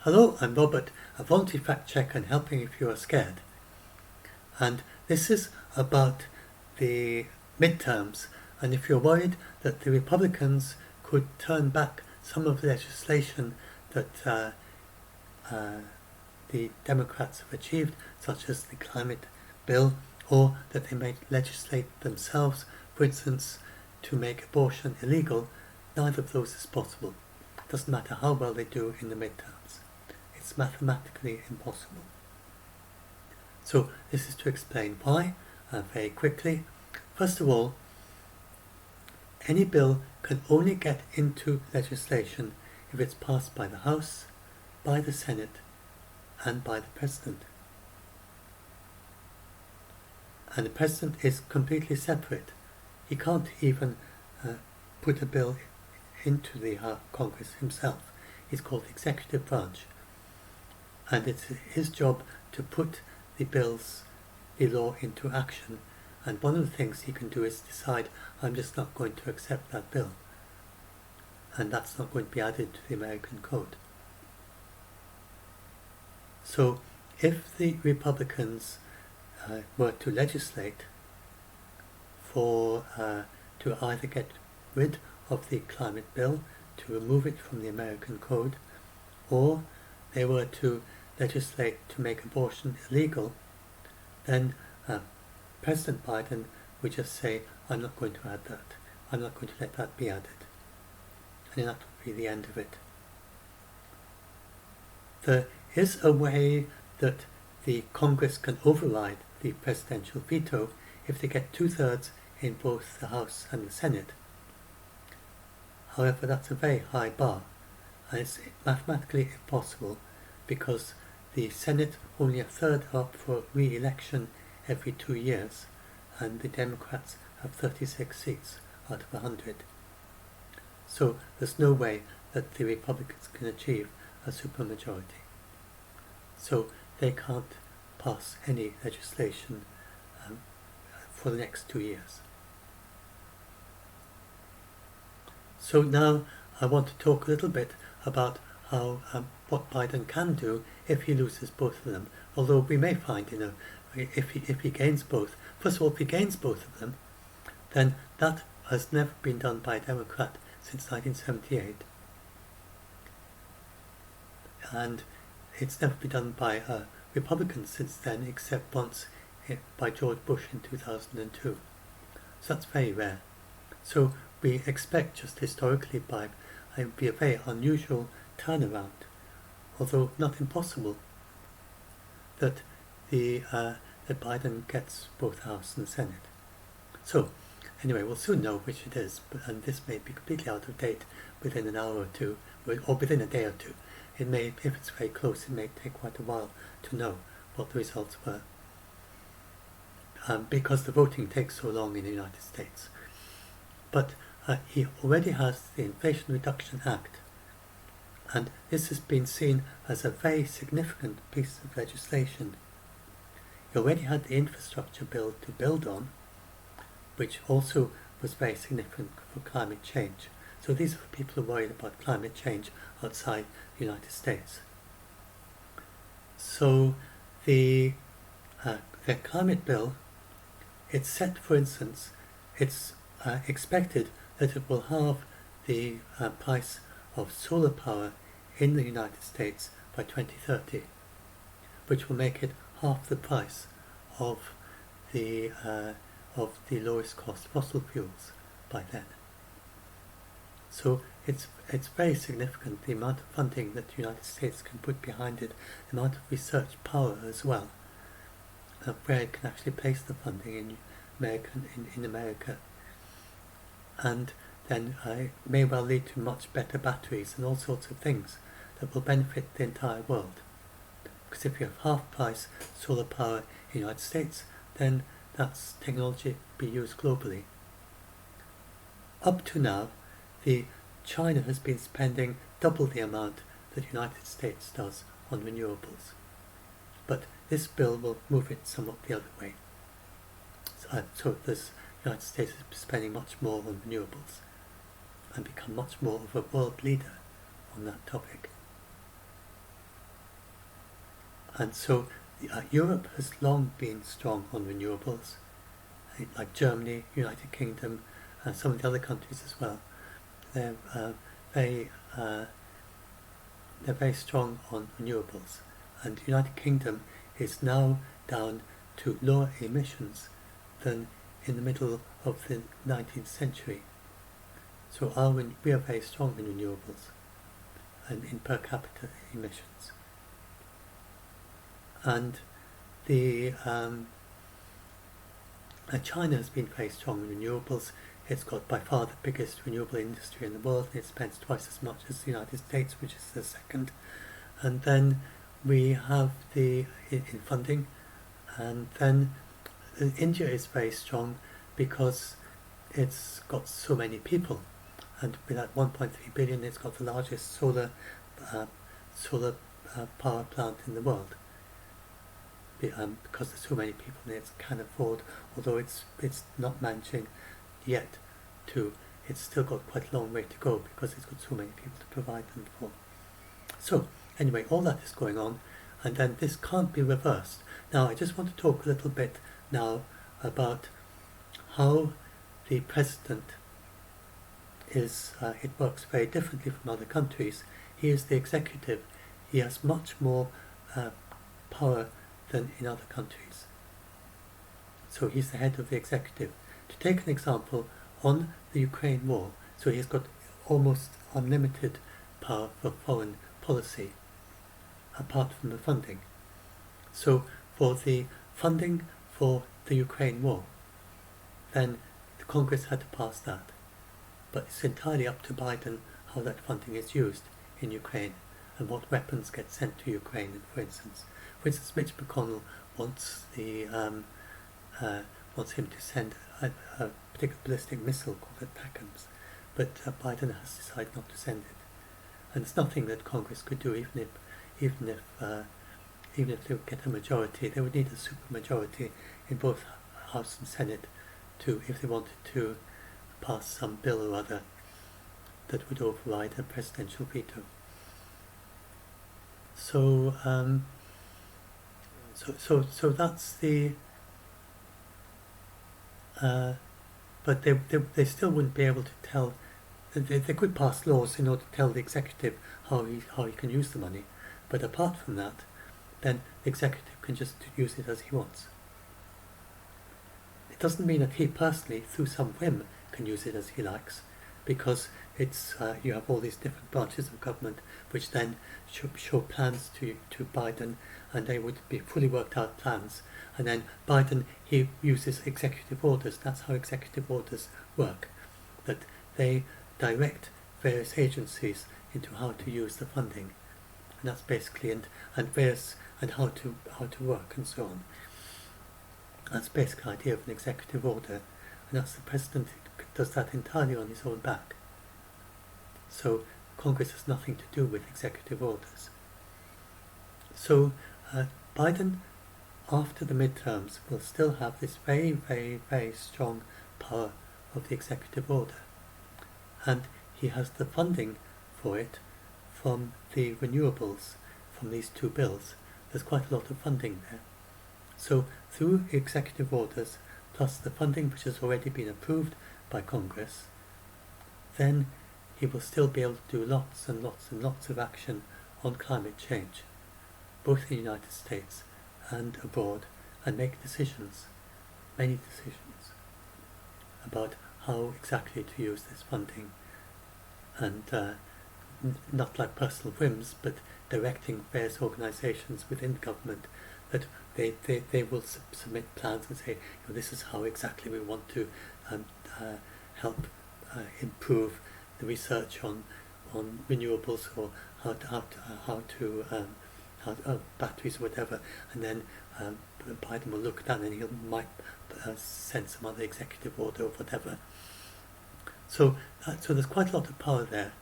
Hello, I'm Robert, a voluntary fact checker and helping if you are scared. And this is about the midterms, and if you're worried that the Republicans could turn back some of the legislation that the Democrats have achieved, such as the climate bill, or that they may legislate themselves, for instance, to make abortion illegal, neither of those is possible. It doesn't matter how well they do in the midterms. It's mathematically impossible. So this is to explain why, very quickly. First of all, any bill can only get into legislation if it's passed by the House, by the Senate, and by the President. And the President is completely separate. He can't even put a bill into the Congress himself. He's called the executive branch. And it's his job to put the law into action. And one of the things he can do is decide, I'm just not going to accept that bill. And that's not going to be added to the American Code. So if the Republicans were to legislate to either get rid of the climate bill, to remove it from the American Code, or they were to legislate to make abortion illegal, then President Biden would just say, I'm not going to add that. I'm not going to let that be added. And then that would be the end of it. There is a way that the Congress can override the presidential veto if they get 2/3 in both the House and the Senate. However, that's a very high bar, and it's mathematically impossible because the Senate only a third up for re-election every 2 years, and the Democrats have 36 seats out of 100. So there's no way that the Republicans can achieve a supermajority. So they can't pass any legislation for the next 2 years. So now I want to talk a little bit about how what Biden can do if he loses both of them. Although we may find, if he gains both. First of all, if he gains both of them, then that has never been done by a Democrat since 1978, and it's never been done by a Republican since then, except once by George Bush in 2002. So that's very rare. So we expect, just historically, it would be a very unusual turnaround, although not impossible, that that Biden gets both House and the Senate. So anyway, we'll soon know which it is, and this may be completely out of date within an hour or two, or within a day or two. It may, if it's very close, it may take quite a while to know what the results were, because the voting takes so long in the United States. But he already has the Inflation Reduction Act, and this has been seen as a very significant piece of legislation. He already had the infrastructure bill to build on, which also was very significant for climate change. So these are for people who are worried about climate change outside the United States. So the climate bill, it's set, for instance, it's expected that it will halve the price of solar power in the United States by 2030, which will make it half the price of the lowest cost fossil fuels by then. So it's very significant, the amount of funding that the United States can put behind it, the amount of research power as well, where it can actually place the funding in America. And then it may well lead to much better batteries and all sorts of things that will benefit the entire world. Because if you have half price solar power in the United States, then that's technology be used globally. Up to now, China has been spending double the amount that the United States does on renewables. But this bill will move it somewhat the other way. So the United States is spending much more on renewables and become much more of a world leader on that topic. And so Europe has long been strong on renewables, like Germany, United Kingdom, and some of the other countries as well. They're very they're very strong on renewables, and the United Kingdom is now down to lower emissions than in the middle of the 19th century. So we are very strong in renewables and in per capita emissions. And China has been very strong in renewables. It's got by far the biggest renewable industry in the world, and it spends twice as much as the United States, which is the second. And then we have in funding, and then India is very strong because it's got so many people, and with that 1.3 billion, it's got the largest solar power plant in the world. Because there's so many people and it can afford, although it's not managing yet it's still got quite a long way to go because it's got so many people to provide them for. So anyway, all that is going on, and then this can't be reversed. Now I just want to talk a little bit now about how the president is, it works very differently from other countries. He is the executive. He has much more power than in other countries. So he's the head of the executive. To take an example, on the Ukraine war, so he's got almost unlimited power for foreign policy, apart from the funding. So for the funding for the Ukraine war, then the Congress had to pass that. But it's entirely up to Biden how that funding is used in Ukraine and what weapons get sent to Ukraine, for instance. For instance, Mitch McConnell wants wants him to send a particular ballistic missile called the ATACMS, but Biden has decided not to send it. And it's nothing that Congress could do, even if they would get a majority. They would need a supermajority in both House and Senate if they wanted to pass some bill or other that would override a presidential veto. So that's the. But they still wouldn't be able to tell. They could pass laws in order to tell the executive how he can use the money, but apart from that, then the executive can just use it as he wants. It doesn't mean that he personally, through some whim, can use it as he likes, because it's you have all these different branches of government which then show plans to Biden, and they would be fully worked out plans, and then Biden, he uses executive orders. That's how executive orders work, that they direct various agencies into how to use the funding, and that's basically and how to work and so on. That's the basic idea of an executive order, and that's the president does that entirely on his own back. So Congress has nothing to do with executive orders. So Biden, after the midterms, will still have this very, very, very strong power of the executive order. And he has the funding for it from the renewables, from these two bills. There's quite a lot of funding there. So through executive orders, plus the funding which has already been approved by Congress, then he will still be able to do lots and lots and lots of action on climate change, both in the United States and abroad, and make decisions, many decisions, about how exactly to use this funding, and not like personal whims, but directing various organisations within government that they will submit plans and say, this is how exactly we want to help improve the research on renewables, or how to batteries or whatever, and then Biden will look at that and he might send some other executive order or whatever. So there's quite a lot of power there.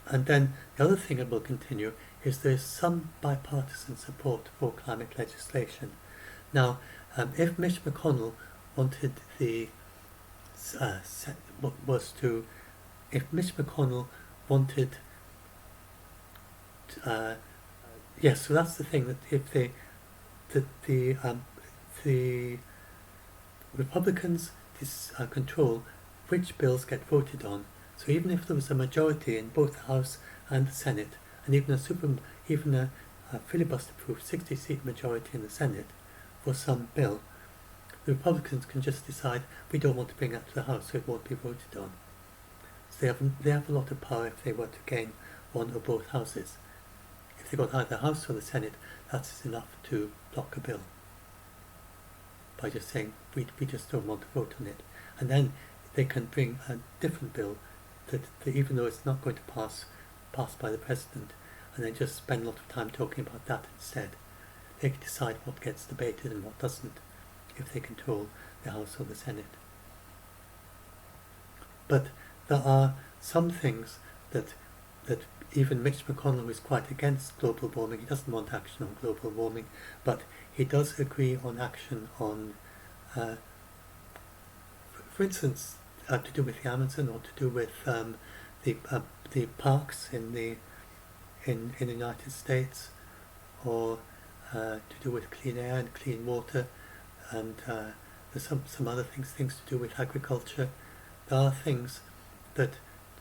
And then the other thing that will continue is there's some bipartisan support for climate legislation. Now, if Mitch McConnell wanted if Mitch McConnell wanted Yes, so that's the thing, that if the Republicans control which bills get voted on. So even if there was a majority in both the House and the Senate, and even a filibuster-proof 60-seat majority in the Senate for some bill, the Republicans can just decide we don't want to bring that to the House, so it won't be voted on. So they have a lot of power if they were to gain one or both houses. If they got either the House or the Senate, that's enough to block a bill by just saying we just don't want to vote on it. And then they can bring a different bill that even though it's not going to pass by the President, and then just spend a lot of time talking about that instead. They can decide what gets debated and what doesn't if they control the House or the Senate. But there are some things that even Mitch McConnell, who is quite against global warming, he doesn't want action on global warming, but he does agree on action on, for instance, to do with the Amazon, or to do with the parks in the United States, or to do with clean air and clean water, and there's some other things to do with agriculture. There are things that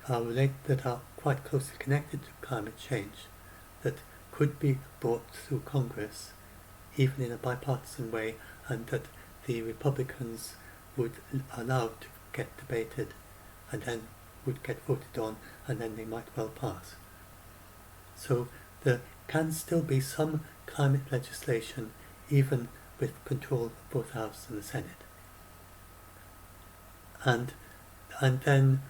are quite closely connected to climate change that could be brought through Congress, even in a bipartisan way, and that the Republicans would allow to get debated, and then would get voted on, and then they might well pass. So there can still be some climate legislation, even with control of both the House and the Senate. And then